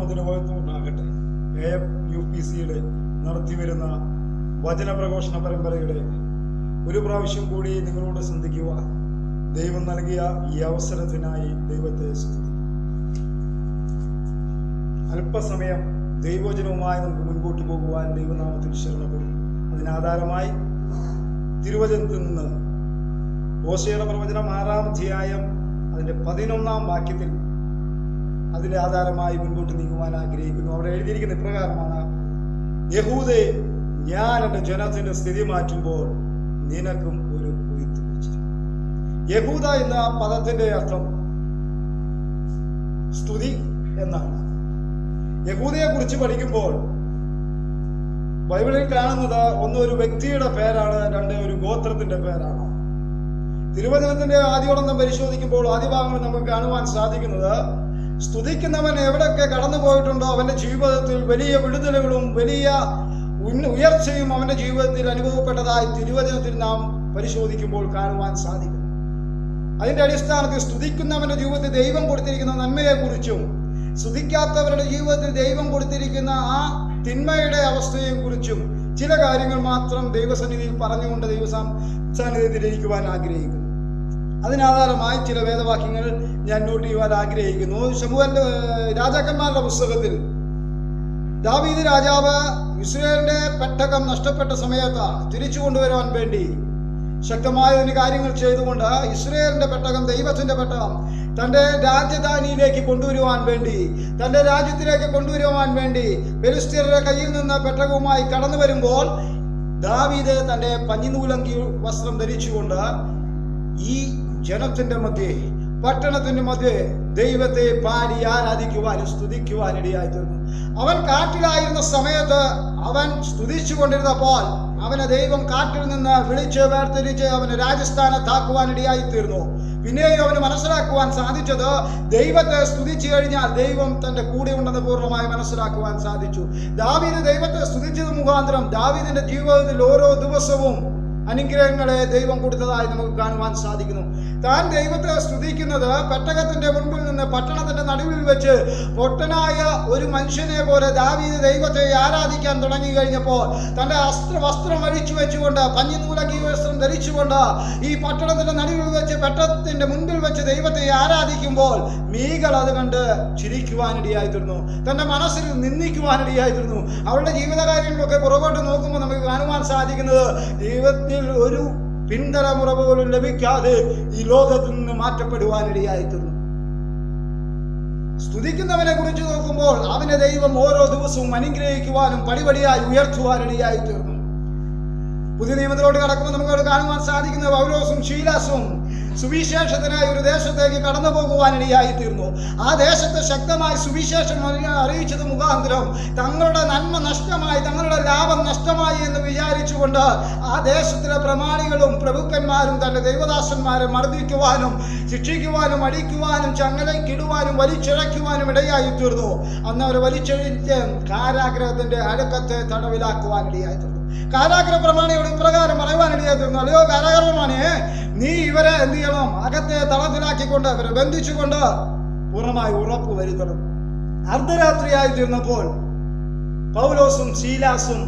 ദൈവനാമത്തിന് മഹത്വം ഉണ്ടാകട്ടെ. AFUPCയുടെ നടത്തിവരുന്ന വചന പ്രഘോഷണ പരമ്പരയുടെ ഒരു പ്രാവശ്യം കൂടി നിങ്ങളോട് സന്ധിക്കുവാൻ ദൈവം നൽകിയ ഈ അവസരത്തിനായി ദൈവത്തെ സ്തുതിക്കുന്നു. അല്പസമയം ദൈവവചനവുമായി നമുക്ക് മുൻപോട്ട് പോകുവാൻ ദൈവനാമത്തിൽ ശരണപ്പെടും. അതിനാധാരമായി തിരുവചനത്തിൽ നിന്ന് ഹോശേയുടെ പ്രവചനം 6-ാം അധ്യായം അതിൻ്റെ 11-ാം വാക്യത്തിൽ അതിൻ്റെ ആധാരമായി മുൻപോട്ട് നീങ്ങുവാൻ ആഗ്രഹിക്കുന്നു. അവിടെ എഴുതിയിരിക്കുന്ന ഇപ്രകാരമാണ്: യഹൂദേ, ഞാൻ എൻ്റെ ജനത്തിന്റെ സ്ഥിതി മാറ്റുമ്പോൾ നിനക്കും ഒരു കൊയ്ത്ത് വെച്ചിരിക്കും. യഹൂദ എന്ന പദത്തിന്റെ അർത്ഥം സ്തുതി എന്നാണ്. യഹൂദയെ കുറിച്ച് പഠിക്കുമ്പോൾ ബൈബിളിൽ കാണുന്നത് ഒന്ന് ഒരു വ്യക്തിയുടെ പേരാണ്, രണ്ട് ഒരു ഗോത്രത്തിന്റെ പേരാണ്. തിരുവചനത്തിന്റെ ആദ്യോടൊന്നും പരിശോധിക്കുമ്പോൾ ആദ്യ ഭാഗങ്ങൾ നമുക്ക് കാണുവാൻ സാധിക്കുന്നത് സ്തുതിക്കുന്നവൻ എവിടെയൊക്കെ കടന്നു പോയിട്ടുണ്ടോ അവന്റെ ജീവിതത്തിൽ വലിയ വിടുതലുകളും വലിയ ഉയർച്ചയും അവന്റെ ജീവിതത്തിൽ അനുഭവപ്പെട്ടതായി തിരുവചനത്തിൽ നാം പരിശോധിക്കുമ്പോൾ കാണുവാൻ സാധിക്കും. അതിന്റെ അടിസ്ഥാനത്തിൽ സ്തുതിക്കുന്നവന്റെ ജീവിതത്തിൽ ദൈവം കൊടുത്തിരിക്കുന്ന നന്മയെക്കുറിച്ചും സ്തുതിക്കാത്തവരുടെ ജീവിതത്തിൽ ദൈവം കൊടുത്തിരിക്കുന്ന ആ തിന്മയുടെ അവസ്ഥയെക്കുറിച്ചും ചില കാര്യങ്ങൾ മാത്രം ദൈവസന്നിധിയിൽ പറഞ്ഞുകൊണ്ട് ദൈവസന്നിധിയിലിരിക്കുവാൻ ആഗ്രഹിക്കുന്നു. അതിനാധാരമായി ചില വേദവാക്യങ്ങൾ ഞാൻ നോട്ട് ചെയ്യുവാൻ ആഗ്രഹിക്കുന്നു. ശമൂവേലിന്റെ രാജാക്കന്മാരുടെ പുസ്തകത്തിൽ ദാവീദ് രാജാവ് ഇസ്രായേലിന്റെ പെട്ടകം നഷ്ടപ്പെട്ട സമയത്ത് തിരിച്ചു കൊണ്ടുവരുവാൻ വേണ്ടി ശക്തമായ കാര്യങ്ങൾ ചെയ്തുകൊണ്ട് ഇസ്രായേലിന്റെ പെട്ടകം, ദൈവത്തിന്റെ പെട്ടകം തന്റെ രാജധാനിയിലേക്ക് കൊണ്ടുവരുവാൻ വേണ്ടി, തന്റെ രാജ്യത്തിലേക്ക് കൊണ്ടുവരുവാൻ വേണ്ടി ഫെലിസ്ത്യരുടെ കയ്യിൽ നിന്ന് പെട്ടകവുമായി കടന്നു വരുമ്പോൾ ദാവീദ് തന്റെ പഞ്ഞിനൂലങ്കി വസ്ത്രം ധരിച്ചുകൊണ്ട് ഈ ജനത്തിന്റെ മധ്യേ, പട്ടണത്തിന്റെ മധ്യേ ദൈവത്തെ പാടി ആരാധിക്കുവാനും സ്തുതിക്കുവാൻ ഇടയായിത്തീർന്നു. അവൻ കാട്ടിലായിരുന്ന സമയത്ത് അവൻ സ്തുതിച്ചു കൊണ്ടിരുന്നപ്പോൾ അവനെ ദൈവം കാട്ടിൽ നിന്ന് വിളിച്ച് വേർതിരിച്ച് അവന് രാജസ്ഥാനത്താക്കുവാൻ ഇടയായിത്തീർന്നു. പിന്നെയും അവന് മനസ്സിലാക്കുവാൻ സാധിച്ചത് ദൈവത്തെ സ്തുതിച്ചു കഴിഞ്ഞാൽ ദൈവം തന്റെ കൂടെ ഉണ്ടെന്ന് പൂർണ്ണമായി മനസ്സിലാക്കുവാൻ സാധിച്ചു. ദാവീദ് ദൈവത്തെ സ്തുതിച്ചത് മുഖാന്തരം ദാവീദിന്റെ ജീവിതത്തിൽ ഓരോ ദിവസവും അനുഗ്രഹങ്ങളെ ദൈവം കൊടുത്തതായി നമുക്ക് കാണുവാൻ സാധിക്കുന്നു. താൻ ദൈവത്തെ സ്തുതിക്കുന്നത് പെട്ടകത്തിന്റെ മുൻപിൽ നിന്ന് പട്ടണത്തിന്റെ നടുവിൽ വെച്ച് പൊട്ടനായ ഒരു മനുഷ്യനെ പോലെ ദാവീദ് ദൈവത്തെ ആരാധിക്കാൻ തുടങ്ങി കഴിഞ്ഞപ്പോൾ തന്റെ വസ്ത്രം അഴിച്ചു വെച്ചുകൊണ്ട്, പഞ്ഞിനൂലങ്കി വസ്ത്രം ധരിച്ചുകൊണ്ട് ഈ പട്ടണത്തിന്റെ നടുവിൽ വെച്ച് പെട്ടകത്തിന്റെ മുൻപിൽ വെച്ച് ദൈവത്തെ ആരാധിക്കുമ്പോൾ മീകൾ അത് കണ്ട് ചിരിക്കുവാനിടയായിത്തീർന്നു, തന്റെ മനസ്സിൽ നിന്ദിക്കുവാനിടയായിത്തീർന്നു. അവരുടെ ജീവിതകാര്യങ്ങളൊക്കെ പുറകോട്ട് നോക്കുമ്പോൾ നമുക്ക് കാണുവാൻ സാധിക്കുന്നത് ദൈവത്തിൽ ഒരു പിന്തലമുറ പോലും ലഭിക്കാതെ ഈ ലോകത്തിൽ നിന്ന് മാറ്റപ്പെടുവാനിടയായിത്തീർന്നു. സ്തുതിക്കുന്നവനെ കുറിച്ച് നോക്കുമ്പോൾ അവനെ ദൈവം ഓരോ ദിവസവും അനുഗ്രഹിക്കുവാനും പടിപടിയായി ഉയർത്തുവാനിടയായിത്തീർന്നു. പുതിയ നിയമത്തിലോട്ട് കടക്കുമ്പോൾ നമുക്ക് കാണുവാൻ സാധിക്കുന്ന പൗലോസും ശീലാസും സുവിശേഷത്തിനായി ഒരു ദേശത്തേക്ക് കടന്നു പോകുവാനിടയായിത്തീർന്നു. ആ ദേശത്തെ ശക്തമായി സുവിശേഷം അറിയിച്ചത് മുഖാന്തരം തങ്ങളുടെ നന്മ നഷ്ടമായി, തങ്ങളുടെ ലാഭം നഷ്ടമായി എന്ന് വിചാരിച്ചുകൊണ്ട് ആ ദേശത്തിലെ പ്രമാണികളും പ്രഭുക്കന്മാരും തന്റെ ദൈവദാസന്മാരെ മർദ്ദിക്കുവാനും ശിക്ഷിക്കുവാനും അടിക്കുവാനും ചങ്ങലയ്ക്കിടുവാനും വലിച്ചിഴയ്ക്കുവാനും ഇടയായിത്തീർന്നു. അന്ന് അവർ വലിച്ചിഴച്ച് കാരാഗ്രഹത്തിന്റെ അടുക്കത്തെ തടവിലാക്കുവാനിടയായിത്തീർന്നു. കാരാഗ്രഹ പ്രമാണിയോട് ഇപ്രകാരം പറയുവാനിടയായിത്തീർന്നു: അല്ലയോ കാരാഗ്രഹ പ്രമാണിയെ, നീ ഇവരെ എന്ത് ചെയ്യണം? അകത്തെ തളത്തിലാക്കിക്കൊണ്ട് അവരെ ബന്ധിച്ചുകൊണ്ട് പൂർണ്ണമായി ഉറപ്പ് വരുത്തണം. അർദ്ധരാത്രിയായിത്തീർന്നപ്പോൾ പൗലോസും ശീലാസും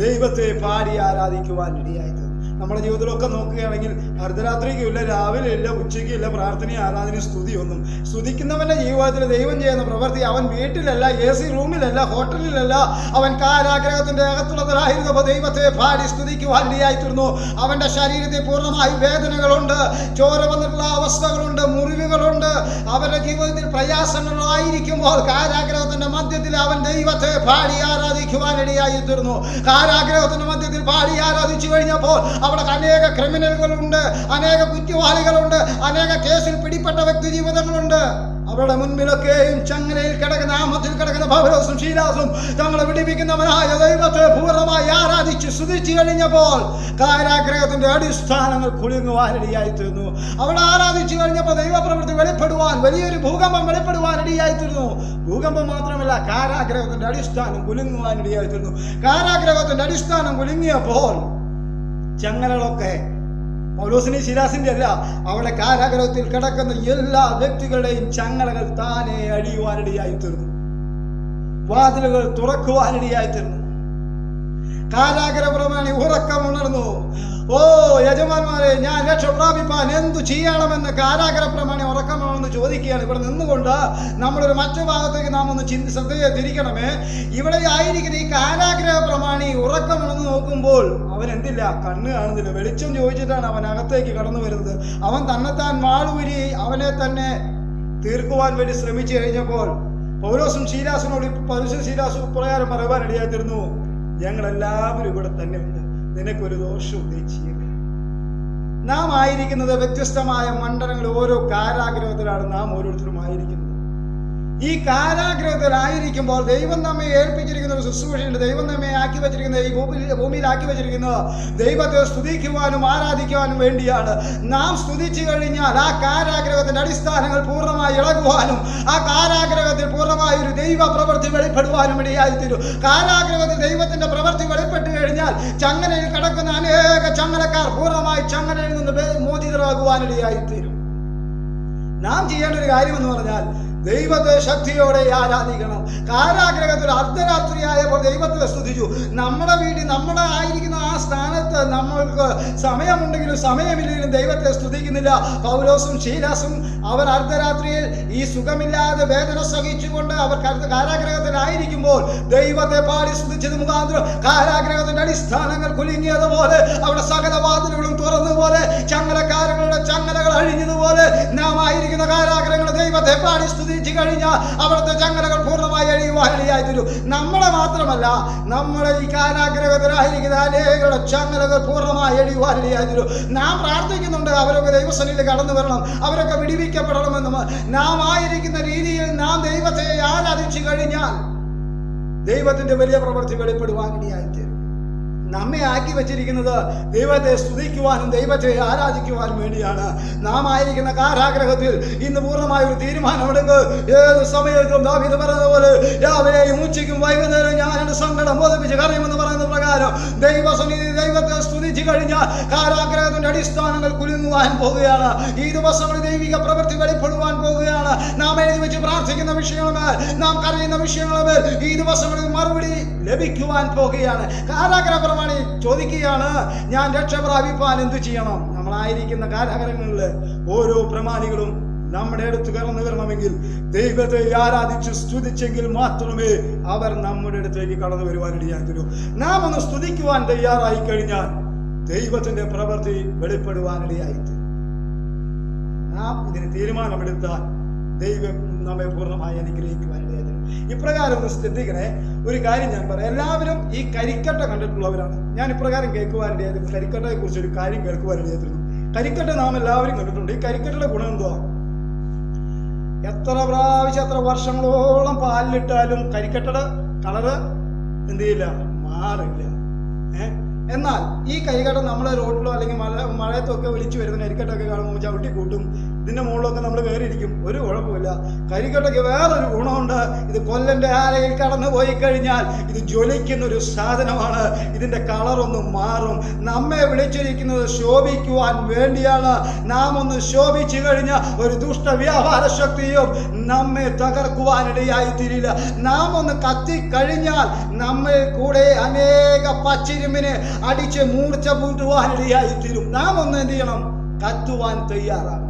ദൈവത്തെ പാടി ആരാധിക്കുവാൻ ഇടയായിത്തീർന്നു. നമ്മുടെ ജീവിതത്തിലൊക്കെ നോക്കുകയാണെങ്കിൽ അർദ്ധരാത്രിക്കും ഇല്ല, രാവിലെ ഇല്ല, ഉച്ചയ്ക്കും ഇല്ല പ്രാർത്ഥനയും ആരാധനയും സ്തുതിയൊന്നും. സ്തുതിക്കുന്നവന്റെ ജീവിതത്തിൽ ദൈവം ചെയ്യുന്ന പ്രവൃത്തി അവൻ വീട്ടിലല്ല, AC റൂമിലല്ല, ഹോട്ടലിലല്ല, അവൻ കാരാഗ്രഹത്തിന്റെ അകത്തുള്ളവരായിരുന്നപ്പോൾ ദൈവത്തെ പാടി സ്തുതിക്കുവാൻ ഇടയായിത്തീർന്നു. അവന്റെ ശരീരത്തിൽ പൂർണ്ണമായി വേദനകളുണ്ട്, ചോര വന്നിട്ടുള്ള അവസ്ഥകളുണ്ട്, മുറിവുകളുണ്ട്. അവരുടെ ജീവിതത്തിൽ പ്രയാസങ്ങളായിരിക്കുമ്പോൾ കാരാഗ്രഹത്തിന്റെ മധ്യത്തിൽ അവൻ ദൈവത്തെ പാടി ആരാധിക്കുവാൻ ഇടയായിത്തീർന്നു. കാരാഗ്രഹത്തിന്റെ മധ്യത്തിൽ പാടി ആരാധിച്ചു കഴിഞ്ഞപ്പോൾ അവിടെ അനേക ക്രിമിനലുകളുണ്ട്, അനേക കുറ്റവാളികളുണ്ട്, അനേക കേസിൽ പിടിപ്പെട്ട വ്യക്തി ജീവിതങ്ങളുണ്ട്. അവരുടെ മുൻപിലൊക്കെയും ചങ്ങലയിൽ കിടക്കുന്ന, ആമത്തിൽ കിടക്കുന്ന പൗലോസും ശീലാസും തങ്ങളെ വിടിപ്പിക്കുന്നവനായ ദൈവത്തെ പൂർണ്ണമായി ആരാധിച്ച് സ്തുതിച്ചു കഴിഞ്ഞപ്പോൾ കാരാഗ്രഹത്തിന്റെ അടിസ്ഥാനങ്ങൾ കുലുങ്ങുവാനിടയായിത്തീർന്നു. അവിടെ ആരാധിച്ചു കഴിഞ്ഞപ്പോൾ ദൈവപ്രവൃത്തി വെളിപ്പെടുവാൻ, വലിയൊരു ഭൂകമ്പം വെളിപ്പെടുവാനിടയായിത്തീർന്നു. ഭൂകമ്പം മാത്രമല്ല, കാരാഗ്രഹത്തിന്റെ അടിസ്ഥാനം കുലുങ്ങുവാനിടയായിത്തീർന്നു. കാരാഗ്രഹത്തിന്റെ അടിസ്ഥാനം കുലുങ്ങിയപ്പോൾ ചങ്ങലകളൊക്കെ പൗലോസിന്റെ ശിലാസിന്റെ അല്ല, അവിടെ കാരാഗ്രഹത്തിൽ കിടക്കുന്ന എല്ലാ വ്യക്തികളുടെയും ചങ്ങലകൾ താനെ അഴിയുവാനിടയായി തീർന്നു. വാതിലുകൾ തുറക്കുവാനിടയായിത്തീർന്നു. കാരാഗ്രഹ പ്രമാണി ഉറക്കമുണർന്നു. ഓ യജമാന്മാരെ, ഞാൻ രക്ഷ പ്രാപിപ്പാൻ എന്തു ചെയ്യണമെന്ന് കാരാഗ്രഹ പ്രമാണി ഉറക്കമുണർന്ന് ചോദിക്കുകയാണ്. ഇവിടെ നിന്നുകൊണ്ട് നമ്മളൊരു മറ്റു ഭാഗത്തേക്ക് നാം ഒന്ന് ശ്രദ്ധയെ തിരിക്കണമേ. ഇവിടെ ആയിരിക്കുന്ന ഈ കാരാഗ്രഹ പ്രമാണി ഉറക്കമുണർന്ന് നോക്കുമ്പോൾ അവൻ എന്തില്ല, കണ്ണ് കാണുന്നില്ല. വെളിച്ചം ചോദിച്ചിട്ടാണ് അവൻ അകത്തേക്ക് കടന്നു വരുന്നത്. അവൻ തന്നെത്താൻ വാളൂരി അവനെ തന്നെ തീർക്കുവാൻ വേണ്ടി ശ്രമിച്ചു കഴിഞ്ഞപ്പോൾ പൗലോസും ശീലാസിനോട് ശീലാസും പ്രകാരം പറയുവാനിടയായിത്തീർന്നു, ഞങ്ങളെല്ലാവരും ഇവിടെ തന്നെ ഉണ്ട്, നിനക്കൊരു ദോഷവും നീ ചെയ്യരുത്. നാം ആയിരിക്കുന്നത് വ്യത്യസ്തമായ മണ്ഡലങ്ങൾ, ഓരോ കാരാഗ്രഹത്തിലാണ് നാം ഓരോരുത്തരും ആയിരിക്കുന്നത്. ഈ കാരാഗ്രഹത്തിലായിരിക്കുമ്പോൾ ദൈവം നമ്മെ ഏൽപ്പിച്ചിരിക്കുന്ന ഒരു ശുശ്രൂഷയുണ്ട്. ദൈവം നമ്മെ ആക്കി വെച്ചിരിക്കുന്ന ഈ ഭൂമിയിൽ ആക്കി വെച്ചിരിക്കുന്നത് ദൈവത്തെ സ്തുതിക്കുവാനും ആരാധിക്കുവാനും വേണ്ടിയാണ്. നാം സ്തുതിച്ചു കഴിഞ്ഞാൽ ആ കാരാഗ്രഹത്തിന്റെ അടിസ്ഥാനങ്ങൾ പൂർണ്ണമായി ഇളകുവാനും ആ കാരാഗ്രഹത്തിൽ പൂർണ്ണമായ ഒരു ദൈവ പ്രവൃത്തി വെളിപ്പെടുവാനും ഇടയായിത്തീരും. കാരാഗ്രഹത്തിൽ ദൈവത്തിന്റെ പ്രവൃത്തി വെളിപ്പെട്ടു കഴിഞ്ഞാൽ ചങ്ങലയിൽ കിടക്കുന്ന അനേക ചങ്ങലക്കാർ പൂർണ്ണമായി ചങ്ങലയിൽ നിന്ന് മോചിതരാകുവാനിടയായിത്തീരും. നാം ചെയ്യേണ്ട ഒരു കാര്യമെന്ന് പറഞ്ഞാൽ ദൈവത്തെ ശക്തിയോടെ ആരാധിക്കണം. കാരാഗ്രഹത്തിൽ അർദ്ധരാത്രിയായപ്പോൾ ദൈവത്തെ സ്തുതിച്ചു. നമ്മുടെ വീട്ടിൽ നമ്മുടെ ആയിരിക്കുന്ന ആ സ്ഥാനത്ത് നമ്മൾക്ക് സമയമുണ്ടെങ്കിലും സമയമില്ലെങ്കിലും ദൈവത്തെ സ്തുതിക്കുന്നില്ല. പൗലോസും ശീലാസും അവർ അർദ്ധരാത്രിയിൽ ഈ സുഖമില്ലാതെ വേദന സഹിച്ചുകൊണ്ട് അവർ കാരാഗ്രഹത്തിലായിരിക്കുമ്പോൾ ദൈവത്തെ പാടി സ്തുതിച്ചത് മുഖാന്തരം കാരാഗ്രഹത്തിന്റെ അടിസ്ഥാനങ്ങൾ കുലുങ്ങിയതുപോലെ, അവിടെ സകല വാതിലുകളും തുറന്നതുപോലെ, ചങ്ങലക്കാരങ്ങളുടെ ചങ്ങലകൾ അഴിഞ്ഞതുപോലെ നാം ആയിരിക്കുന്ന കാരാഗ്രഹങ്ങൾ ദൈവത്തെ പാടി സ്തുതിച്ചു കഴിഞ്ഞാൽ അവിടുത്തെ ചങ്ങലകൾ പൂർണ്ണമായി അഴിയുവാനിടയായിത്തീരും. നമ്മളെ മാത്രമല്ല, നമ്മുടെ ഈ കാരാഗ്രഹത്തിലായിരിക്കുന്ന അനേകരുടെ ചങ്ങലകൾ പൂർണ്ണമായി അഴിയുവാനിടയായിത്തീരും. നാം പ്രാർത്ഥിക്കുന്നുണ്ട്, അവരൊക്കെ ദൈവസന്നിധിയിൽ കടന്നു വരണം, അവരൊക്കെ വിടിവിക്കപ്പെടണമെന്നും. നാം ആയിരിക്കുന്ന രീതിയിൽ നാം ദൈവത്തെ ആരാധിച്ചു കഴിഞ്ഞാൽ ദൈവത്തിന്റെ വലിയ പ്രവൃത്തി വെളിപ്പെടുവാനിടയായിത്തീരും. നമ്മെ ആക്കി വെച്ചിരിക്കുന്നത് ദൈവത്തെ സ്തുതിക്കുവാനും ദൈവത്തെ ആരാധിക്കുവാനും വേണ്ടിയാണ്. നാം ആയിരിക്കുന്ന കാരാഗ്രഹത്തിൽ ഇന്ന് പൂർണ്ണമായ ഒരു തീരുമാനമെടുക്കുക. ഏത് സമയത്തും ദാവീദ് പറഞ്ഞതുപോലെ രാവിലെയും ഉച്ചയ്ക്കും വൈകുന്നേരം ഞാൻ എന്റെ സങ്കടം ബോധിപ്പിച്ച് കറിയുമെന്ന് പറയുന്ന പ്രകാരം ദൈവസന്നിധി ദൈവത്തെ സ്തുതിച്ചു കഴിഞ്ഞാൽ കാരാഗ്രഹത്തിന്റെ അടിസ്ഥാനങ്ങൾ കുലുങ്ങുവാൻ പോകുകയാണ്. ഈ ദിവസങ്ങളിൽ ദൈവിക പ്രവൃത്തി വെളിപ്പെടുവാൻ പോകുകയാണ്. നാം എഴുതി വെച്ച് പ്രാർത്ഥിക്കുന്ന വിഷയങ്ങളുമേൽ, നാം കരയുന്ന വിഷയങ്ങളുമേൽ ഈ ദിവസങ്ങളിൽ മറുപടി ലഭിക്കുവാൻ പോകുകയാണ്. കാരാഗ്രഹ പ്രമാണി ചോദിക്കുകയാണ്, ഞാൻ രക്ഷ പ്രാപിപ്പാൻ എന്തു ചെയ്യണം? നമ്മളായിരിക്കുന്ന കാരാഗ്രഹങ്ങളിൽ ഓരോ പ്രമാണികളും നമ്മുടെ അടുത്ത് കടന്നു വരണമെങ്കിൽ ദൈവത്തെ ആരാധിച്ച് സ്തുതിച്ചെങ്കിൽ മാത്രമേ അവർ നമ്മുടെ അടുത്തേക്ക് കടന്നു വരുവാനിടയായിത്തീരൂ. നാം ഒന്ന് സ്തുതിക്കുവാൻ തയ്യാറായി കഴിഞ്ഞാൽ ദൈവത്തിന്റെ പ്രവൃത്തി വെളിപ്പെടുവാനിടയായിത്തീരും. നാം ഇതിന് തീരുമാനമെടുത്താൽ ദൈവം നമ്മെ പൂർണ്ണമായി അനുഗ്രഹിക്കുവാനിടയായിത്തീരും. ഇപ്രകാരം ഒന്ന് ശ്രദ്ധിക്കണേ. ഒരു കാര്യം ഞാൻ പറയാം. എല്ലാവരും ഈ കരിക്കട്ട കണ്ടിട്ടുള്ളവരാണ്. ഞാൻ ഇപ്രകാരം കേൾക്കുവാനിടയായിരുന്നു, കരിക്കട്ടയെ കുറിച്ച് ഒരു കാര്യം കേൾക്കുവാനിടയായിരുന്നു. കരിക്കട്ട നാം എല്ലാവരും കണ്ടിട്ടുണ്ട്. ഈ കരിക്കട്ടയുടെ ഗുണം എന്തുവാ? എത്ര പ്രാവശ്യം എത്ര വർഷങ്ങളോളം പാലിലിട്ടാലും കരിക്കട്ടയുടെ കളറ് എന്ത് ചെയ്യില്ല, മാറില്ല. എന്നാൽ ഈ കരിക്കട്ട നമ്മളെ റോഡിലോ അല്ലെങ്കിൽ മഴയത്തൊക്കെ വിളിച്ചു വരുന്ന കരിക്കട്ടൊക്കെ കാണുമ്പോൾ ചവിട്ടി കൂട്ടും. ഇതിന്റെ മുകളിലൊക്കെ നമ്മൾ കയറിയിരിക്കും, ഒരു കുഴപ്പമില്ല. കരിക്കട്ടയ്ക്ക് വേറൊരു ഗുണമുണ്ട്. ഇത് കൊല്ലന്റെ ആലയിൽ കടന്നു പോയി കഴിഞ്ഞാൽ ഇത് ജ്വലിക്കുന്ന ഒരു സാധനമാണ്. ഇതിന്റെ കളറൊന്നും മാറും. നമ്മെ വിളിച്ചിരിക്കുന്നത് ശോഭിക്കുവാൻ വേണ്ടിയാണ്. നാം ഒന്ന് ശോഭിച്ചു കഴിഞ്ഞാൽ ഒരു ദുഷ്ട വ്യാപാര ശക്തിയും നമ്മെ തകർക്കുവാനിടയായിത്തീരില്ല. നാം ഒന്ന് കത്തിക്കഴിഞ്ഞാൽ നമ്മെ കൂടെ അനേക പച്ചിരുമ്പിനെ അടിച്ച് മൂർച്ച കൂട്ടുവാനിടയായിത്തീരും. നാം ഒന്ന് എന്ത് ചെയ്യണം? കത്തുവാൻ തയ്യാറാണ്.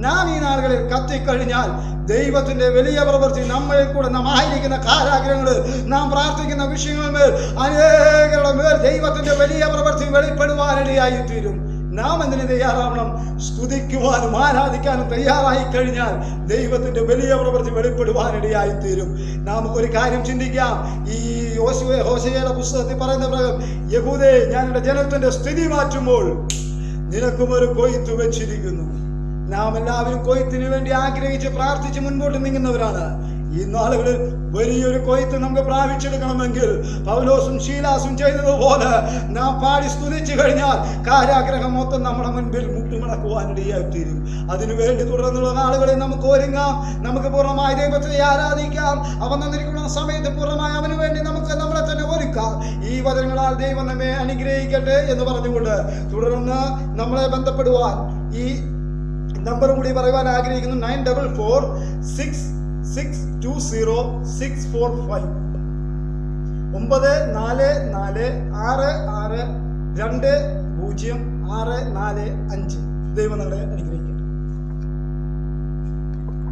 നാം ഈ നാളുകളിൽ കത്തിക്കഴിഞ്ഞാൽ ദൈവത്തിന്റെ വലിയ പ്രവൃത്തി നമ്മളിൽ കൂടെ, നാം ആയിരിക്കുന്ന കാരാഗ്രഹങ്ങളിൽ, നാം പ്രാർത്ഥിക്കുന്ന വിഷയങ്ങളിൽ അനേകരുടെ മേൽ ദൈവത്തിന്റെ വലിയ പ്രവൃത്തി വെളിപ്പെടുവാനിടയായിത്തീരും. നാം എന്തിന് തയ്യാറാവണം? സ്തുതിക്കുവാനും ആരാധിക്കാനും തയ്യാറായി കഴിഞ്ഞാൽ ദൈവത്തിന്റെ വലിയ പ്രവൃത്തി വെളിപ്പെടുവാനിടയായിത്തീരും. നമുക്കൊരു കാര്യം ചിന്തിക്കാം. ഈ ഹോശേയുടെ പുസ്തകത്തിൽ പറയുന്ന പ്രകാരം, യഹൂദേ, ഞാൻ എൻ്റെ ജനത്തിന്റെ സ്ഥിതി മാറ്റുമ്പോൾ നിനക്കും ഒരു കൊയ്ത്ത് വെച്ചിരിക്കുന്നു. നാം എല്ലാവരും കൊയ്ത്തിന് വേണ്ടി ആഗ്രഹിച്ച് പ്രാർത്ഥിച്ച് മുൻപോട്ട് നീങ്ങുന്നവരാണ്. ഈ നാളുകളിൽ വലിയൊരു കൊയ്ത്ത് നമുക്ക് പ്രാപിച്ചെടുക്കണമെങ്കിൽ പൗലോസും ശീലാസും ചെയ്തതുപോലെ നാം പാടി സ്തുതിച്ചു കഴിഞ്ഞാൽ കാരാഗ്രഹം മൊത്തം നമ്മുടെ മുൻപിൽ മുട്ടുമടക്കുവാനിടയായിത്തീരും. അതിനുവേണ്ടി തുടർന്നുള്ള നാളുകളിൽ നമുക്ക് ഒരുങ്ങാം. നമുക്ക് പൂർണ്ണമായി ദൈവത്തെ ആരാധിക്കാം. അവൻ തന്നിരിക്കുന്ന സമയത്ത് പൂർണ്ണമായി അവന് വേണ്ടി നമുക്ക് നമ്മളെ തന്നെ ഒരുക്കാം. ഈ വചനങ്ങളാൽ ദൈവം നമ്മെ അനുഗ്രഹിക്കട്ടെ എന്ന് പറഞ്ഞുകൊണ്ട് തുടർന്ന് നമ്മളെ ബന്ധപ്പെടുവാൻ ഈ നമ്പർ കൂടി പറയുവാൻ ആഗ്രഹിക്കുന്നു. 9446620645. 9446620645. ദൈവം നിങ്ങളെ അനുഗ്രഹിക്കും.